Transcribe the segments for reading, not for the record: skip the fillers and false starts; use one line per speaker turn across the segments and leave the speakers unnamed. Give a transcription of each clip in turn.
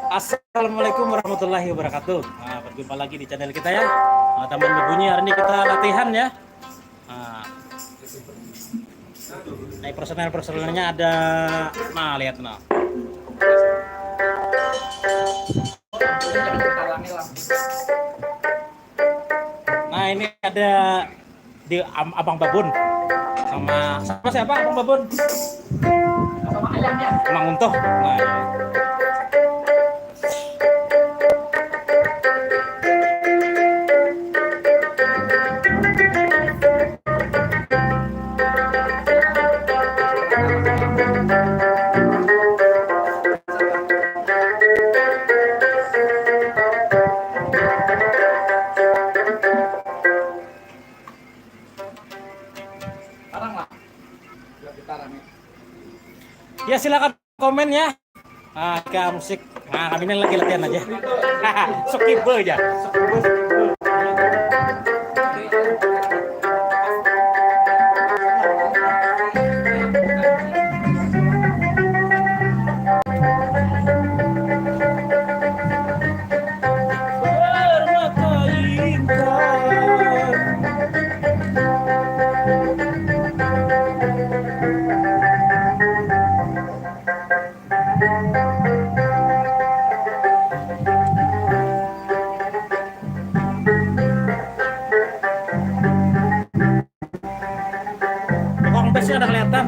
Assalamualaikum warahmatullahi wabarakatuh. Nah, berjumpa lagi di channel kita ya. Nah, teman berbunyi hari ini kita latihan ya. Nah, personelnya ada. Nah, lihat nah. Nah, ini ada di Abang Babun sama siapa Abang Babun? Sama ayamnya. Emang Untoh. Nah, ya. Ya silakan komen ya. Nah, ke musik. Nah, kami ini lagi latihan aja. Skip aja. Tukang bassnya ada kelihatan.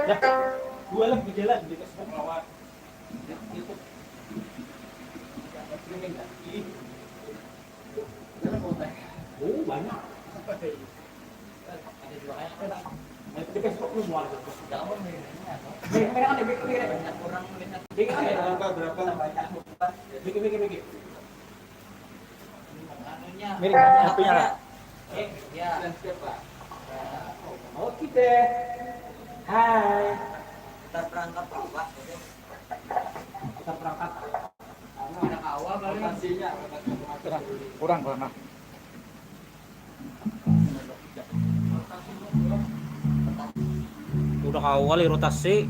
Ya, gua lagi berjalan di kesempatan melawat. Oh, banyak. Ada juga kayak di Facebook lu semua. Mereka kan banyak orang melihat. Berapa banyak. Bikin. Anunya. Miring HP-nya lah. Ya. Oke deh. Hai. Kita perangkat apa? Kita perangkat. Anak awal kali rotasinya. Kurang. Udah awal rotasi.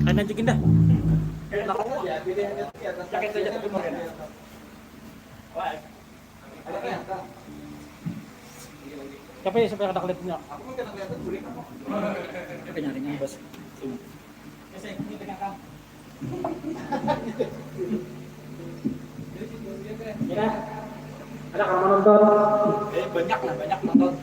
Kalian ajakin dah. Jaket saja tapi mau kan. Tapi sampai ada kelihatan. Aku kan kelihatan kuring. Tapi nyarinya bos. Saya ini dengan kamu. Ya. Ada kamu nonton? Banyak nonton.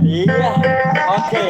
Iya, oke.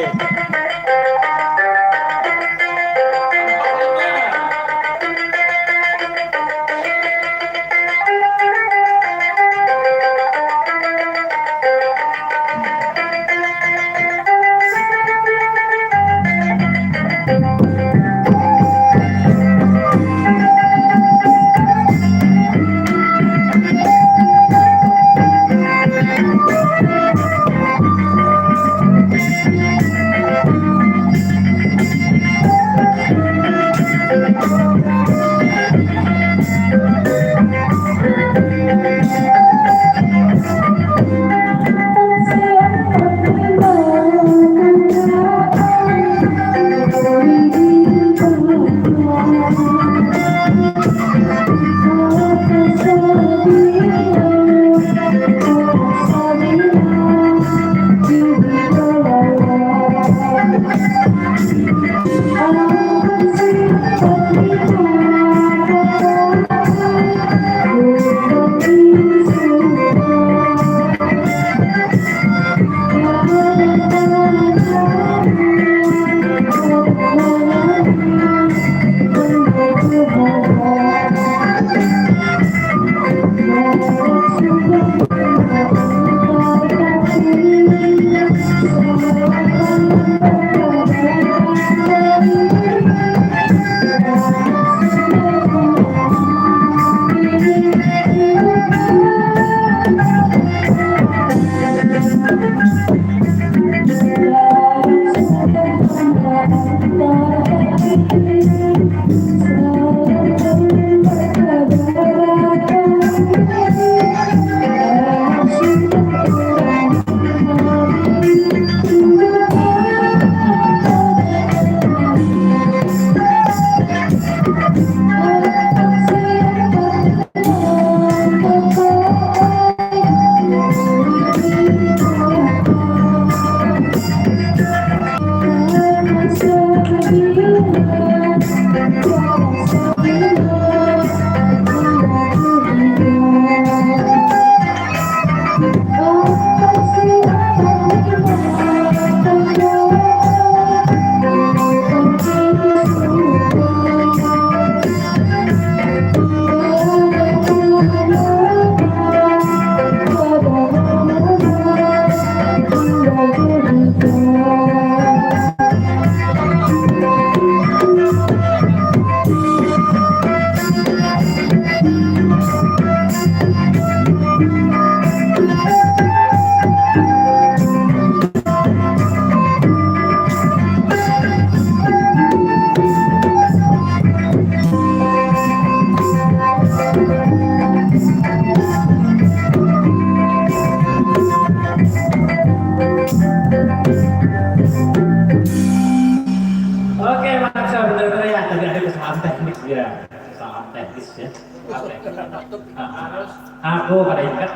Aku pada ingat.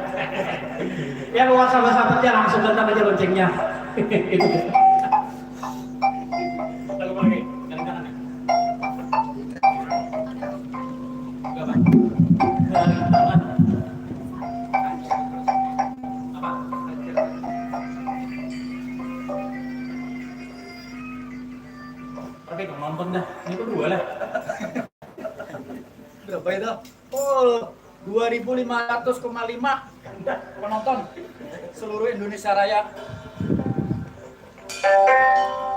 Ya buat sahabat-sahabatnya langsung tentang aja loncengnya. Itu. Oke, nonton dah. Ini kedua lah.
Berapa itu? Oh, 2.500,5 penonton seluruh Indonesia Raya.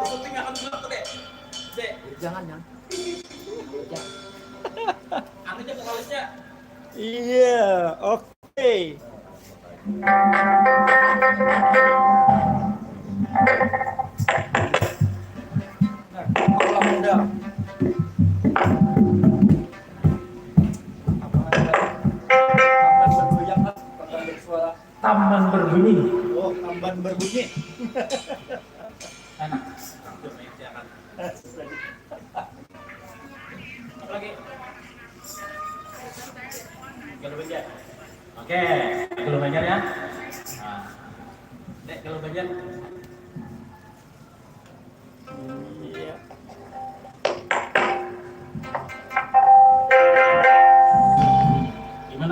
Syuting akan dulu tuh, Dek. Dek,
Jangan ya.
anu aja vokalisnya.
Iya, oke.
Kepala muda. Tamban bergoyang kan, tamban bersuara.
Taman berbunyi.
Oh, tamban berbunyi.
Enak. Coba ya, silakan. Apa lagi? Galuh Banjar. Oke, Galuh Banjar ya. Nah. Dek, Galuh Banjar.
Iya.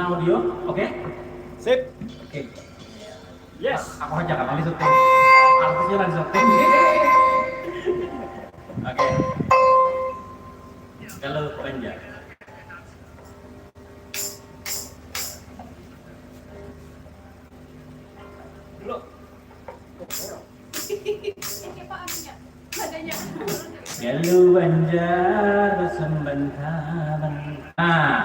audio, oke?
Sip.
Oke.
Yes.
Aku aja kan lagi syuting. Artisnya lagi syuting. Oke. Kalau panjang. Dulu. Kalau banjar sembentaran. Nah,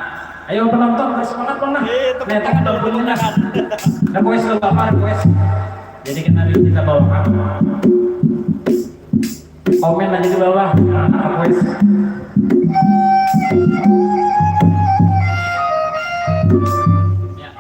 ayo penonton semangat dong nah. Ternyata kan udah bunyi nah. Request lo apa request? Jadi kita bawakan. Komen aja di bawah. Request. Ya.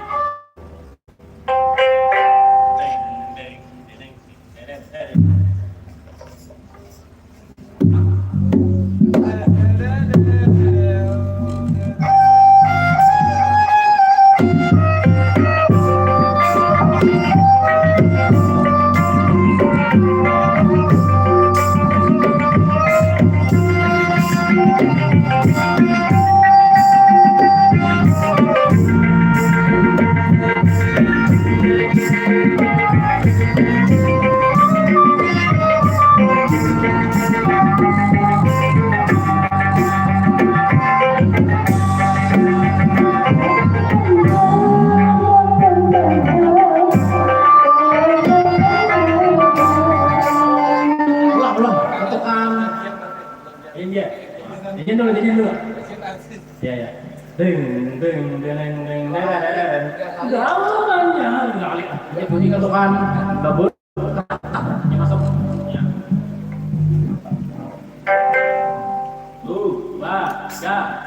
Belum. Tentukan. Iya. Izin dulu. Ya. Deng. Jalannya kali. Ini bunyi ketukan double. Ini masuk. Ya. 2, 3.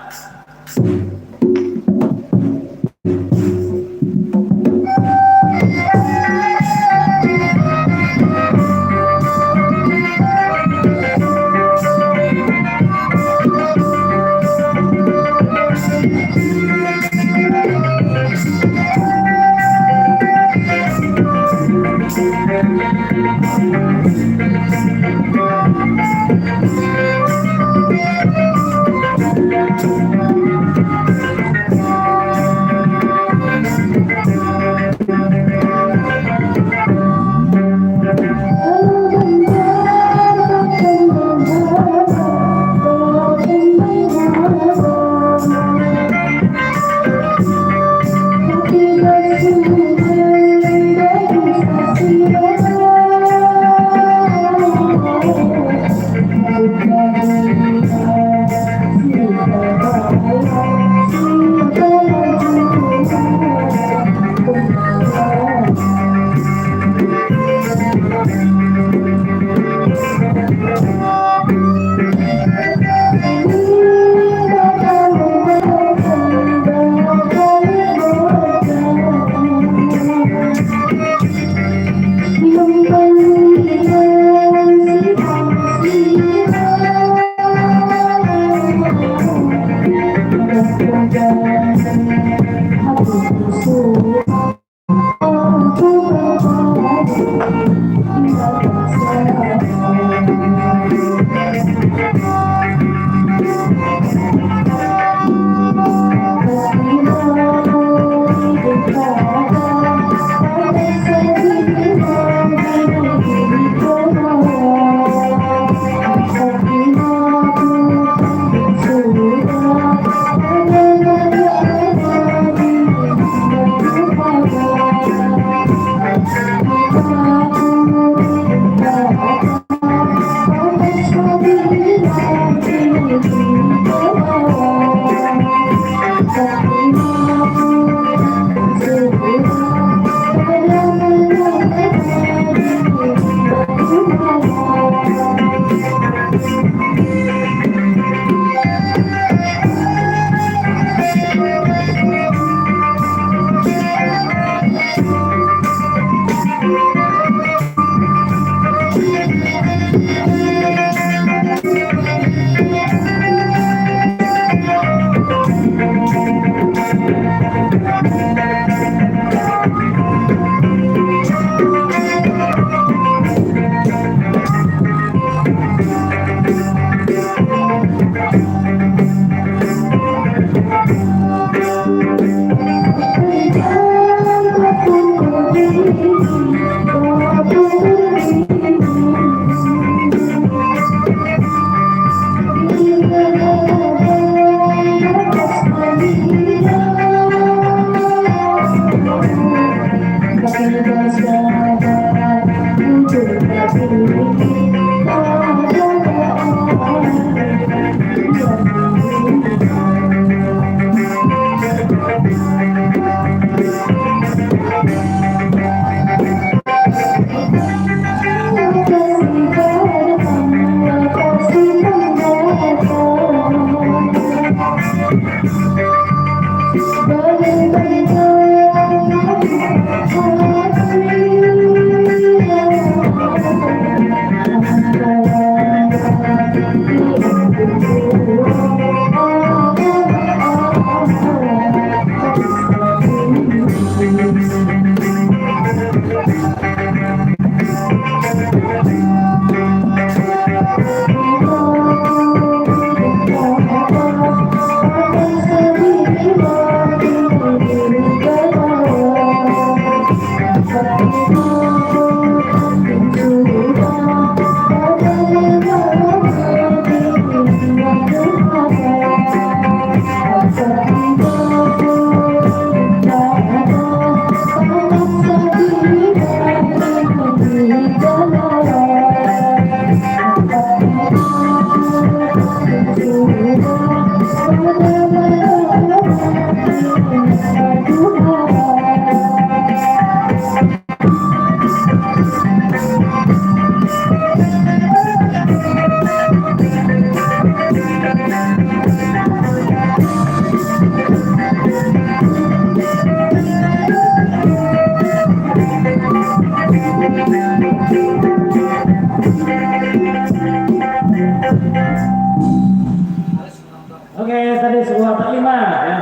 Oke, tadi sebuah berlima ya.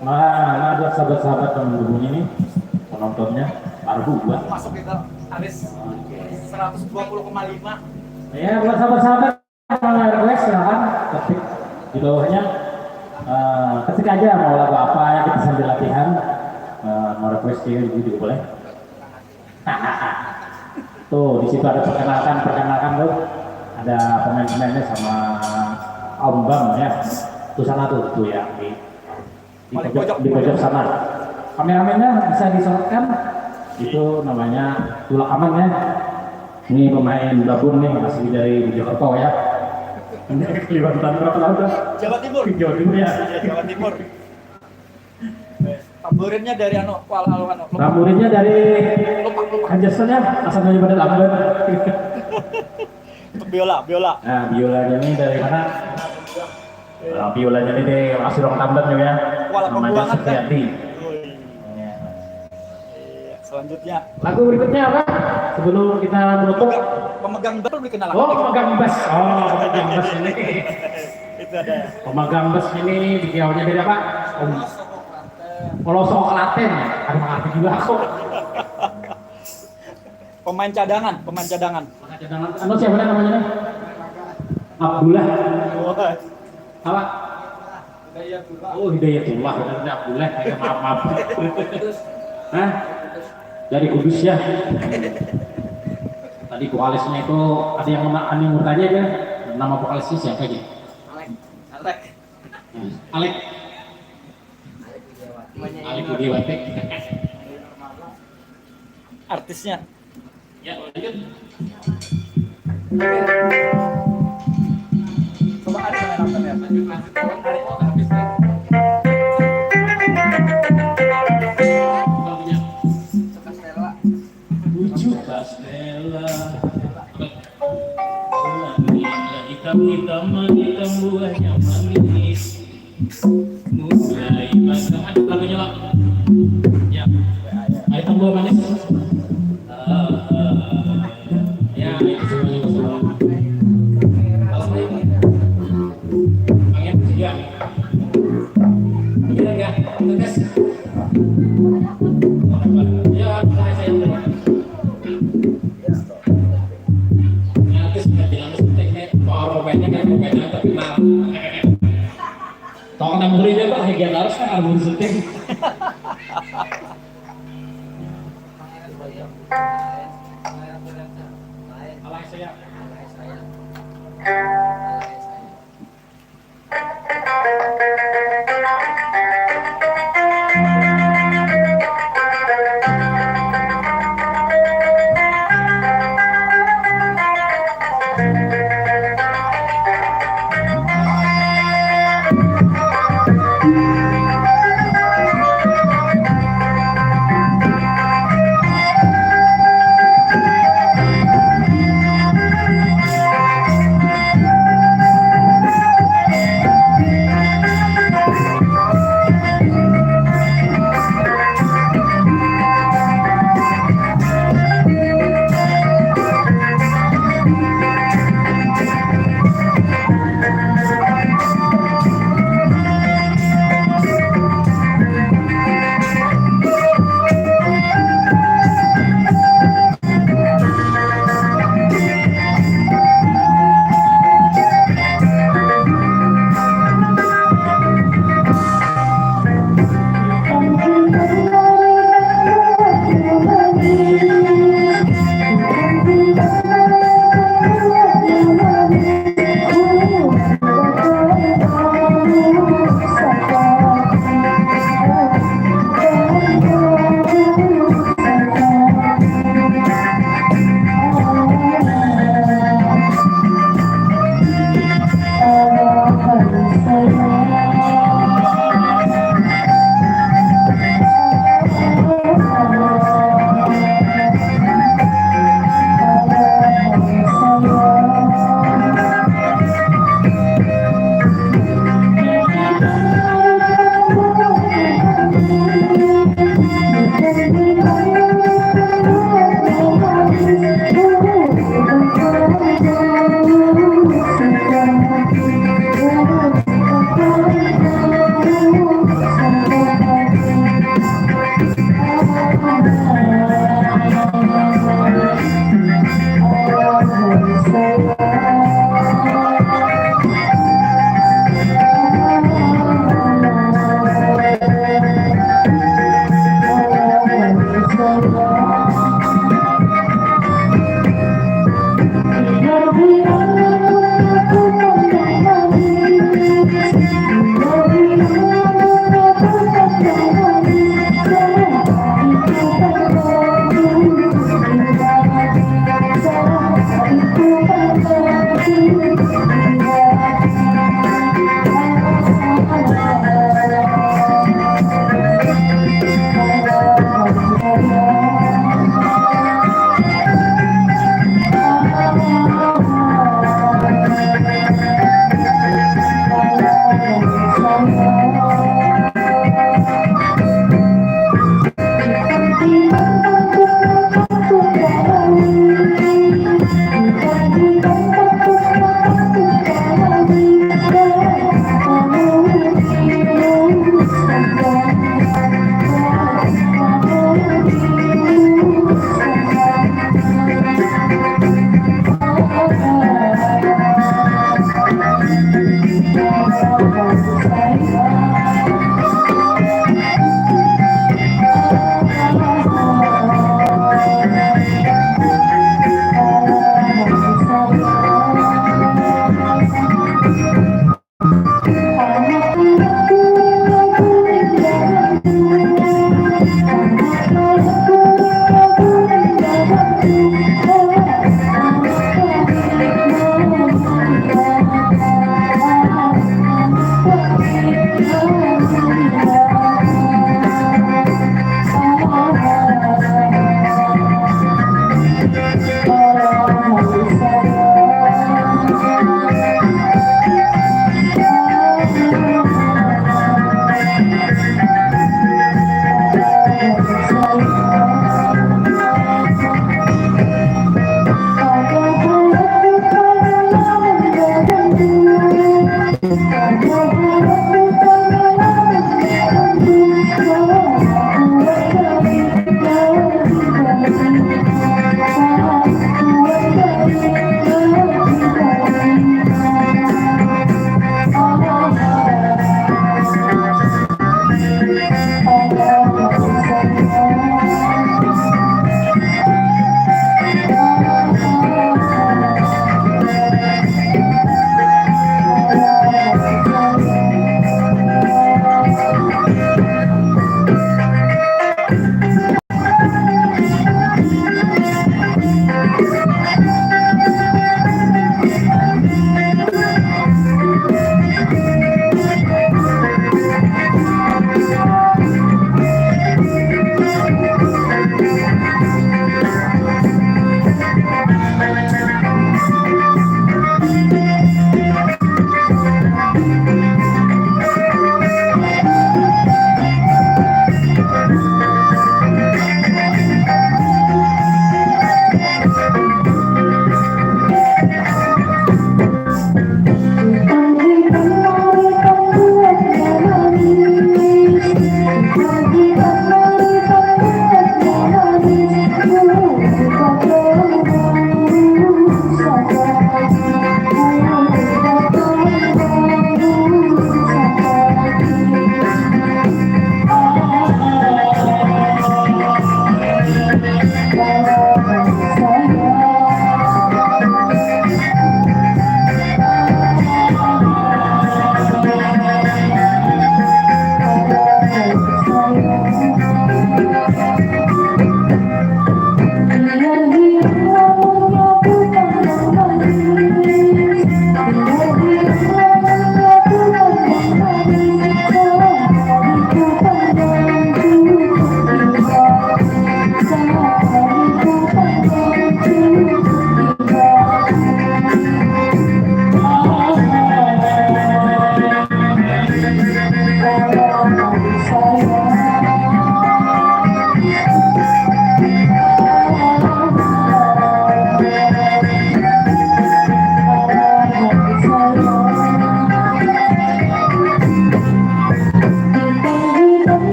Nah, ada sahabat-sahabat penghubung ini penontonnya baru buat.
Masuk kita Aris 120,5.
Ya, buat sahabat-sahabat yang request silahkan ketik di bawahnya. Ketik aja mau lagu apa ya, kita sambil latihan. Mau request juga boleh. Tuh di situ ada perkenalkan tuh. Ada pemain-pemainnya sama Om Bang ya. Tuh sana tuh ya di pojok sana. Kameramennya bisa disorotkan. Itu namanya Tulak Aman ya. Ini pemain babun nih asli dari Jakarta ya. Ini Kalimantan berapa tahun dah?
Jawa Timur.
Jawa Timur ya.
Iya, Jawa Timur. Tamburinnya dari Kuala Lumpur.
Tamburinnya dari Anjaston ya, asalnya pada Lampung.
Biola.
Nah, biolanya ini dari mana? Biolanya ini dari Asirong Tamban juga ya.
Kuala
Namanya
Pembuangan,
Supriyati.
Iya, selanjutnya
Lagu berikutnya apa? Sebelum kita menutup.
pemegang baru dikenal.
Oh, pemegang bass. Oh, pemegang bass ini.
Itu ada.
Pemegang bass ini dikiaunya dari apa? Pelosok Klaten. Ada mengerti juga aku.
Pemain cadangan.
Anu siapa namanya nih? Abdullah. Apa? Oh, Hidayatullah. Benar Abdullah. Maaf. Hah? Dari Kudus ya. Tadi vokalisnya itu ada yang Ani mau tanya ya. Nama vokalisnya siapa aja? Alek. Alek Widiawati.
Artisnya.
Ya, lanjut.
Coba ada yang nonton ya.
Wujud Stella. Hitam buahnya manis. Mulai makan lagunya lah. Ya. Ayo tambah manis. Ya, itu semua. Kalau saya pengen juga. Iya enggak? Tegas. Ya, saya nanti sudah bilang teknik pokoknya kan pokoknya tapi malah tolong tamburinnya Pak, Hegian harus kan album syuting. Alay saya.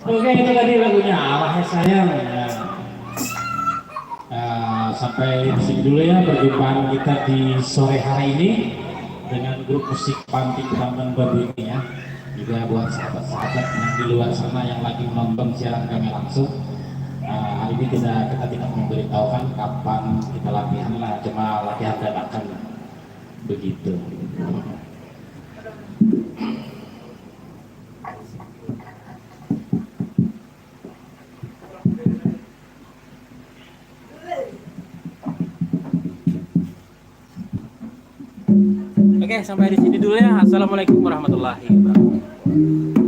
Oke, itu tadi lagunya Wahai Sayang. Ya. Sampai di sini dulu ya perjumpaan kita di sore hari ini dengan grup musik Panting Tambang Babu ini ya. Juga buat sahabat-sahabat yang di luar sana yang lagi menonton siaran kami langsung. Hari ini kita tidak memberitahukan kapan kita latihan lah, cuma latihan dadakan begitu.
Oke, sampai di sini dulu ya. Assalamualaikum warahmatullahi wabarakatuh.